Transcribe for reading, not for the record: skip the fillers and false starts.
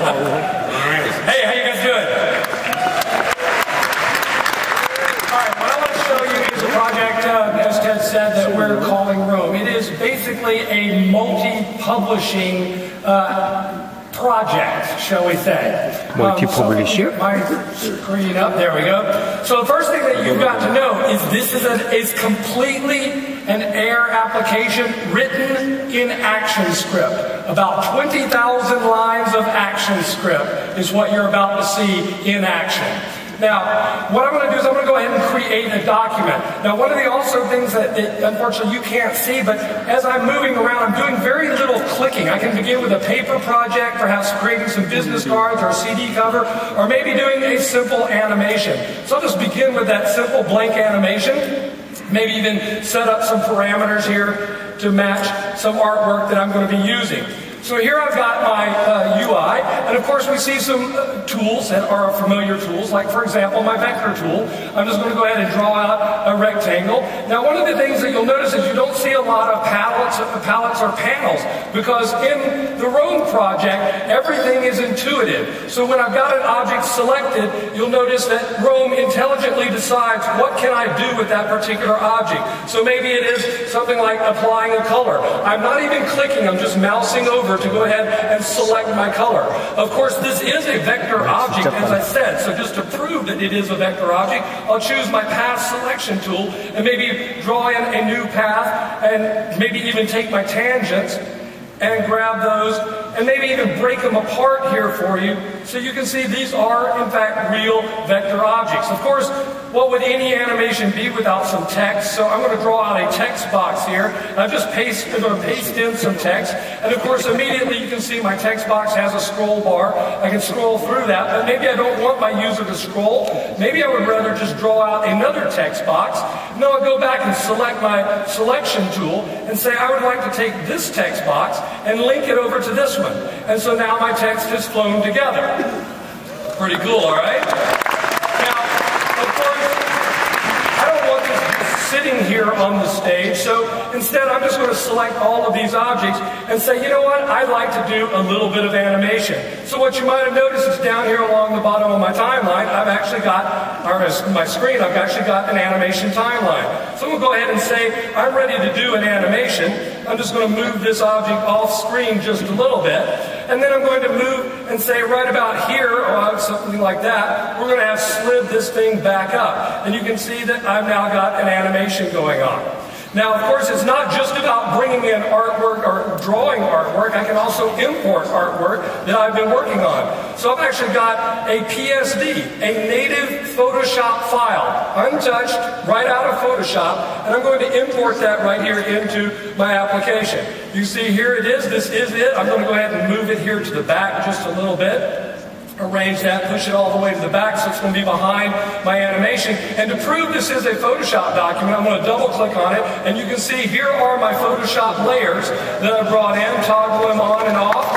Hey, how you guys doing? All right, what I want to show you is a project, as Ted said, that we're calling Rome. It is basically a multi-publishing project, shall we say. Multi-publisher? So my screen up, there we go. So the first thing that you've got to know is this is completely an AIR application written in ActionScript. About 20,000 lines of ActionScript is what you're about to see in action. Now, what I'm going to do is I'm going to go ahead and create a document. Now, one of the also things that unfortunately you can't see, but as I'm moving around, I'm doing very little clicking. I can begin with a paper project, perhaps creating some business cards or a CD cover, or maybe doing a simple animation. So I'll just begin with that simple blank animation. Maybe even set up some parameters here to match some artwork that I'm going to be using. So here I've got my UI, and of course we see some tools that are familiar tools, like for example my vector tool. I'm just going to go ahead and draw out a rectangle. Now one of the things that you'll notice is you don't see a lot of palettes or panels, because in the Rome project everything is intuitive. So when I've got an object selected, you'll notice that Rome intelligently decides what can I do with that particular object. So maybe it is something like applying a color. I'm not even clicking, I'm just mousing over to go ahead and select my color. Of course, this is a vector object, as I said, so just to prove that it is a vector object, I'll choose my path selection tool and maybe draw in a new path and maybe even take my tangents and grab those and maybe even break them apart here for you so you can see these are in fact real vector objects. Of course, what would any animation be without some text? So I'm going to draw out a text box here. I'm just going to paste in some text, and of course immediately you can see my text box has a scroll bar. I can scroll through that, but maybe I don't want my user to scroll. Maybe I would rather just draw out another text box. No, I'll go back and select my selection tool and say I would like to take this text box and link it over to this one. And so now my text has flown together. Pretty cool, all right? Now, of course, I don't want this sitting here on the stage, so instead I'm just going to select all of these objects and say, you know what, I'd like to do a little bit of animation. So what you might have noticed is down here along the bottom of my timeline, I've actually got, or my screen, I've actually got an animation timeline. So we'll go ahead and say, I'm ready to do an animation. I'm just going to move this object off screen just a little bit. And then I'm going to move and say right about here, or something like that, we're going to have slid this thing back up. And you can see that I've now got an animation going on. Now, of course, it's not just about bringing in artwork or drawing artwork. I can also import artwork that I've been working on. So I've actually got a PSD, a native Photoshop file, untouched, right out of Photoshop, and I'm going to import that right here into my application. You see here it is, this is it. I'm going to go ahead and move it here to the back just a little bit. Arrange that, push it all the way to the back so it's going to be behind my animation. And to prove this is a Photoshop document, I'm going to double click on it, and you can see here are my Photoshop layers that I brought in, toggle them on and off.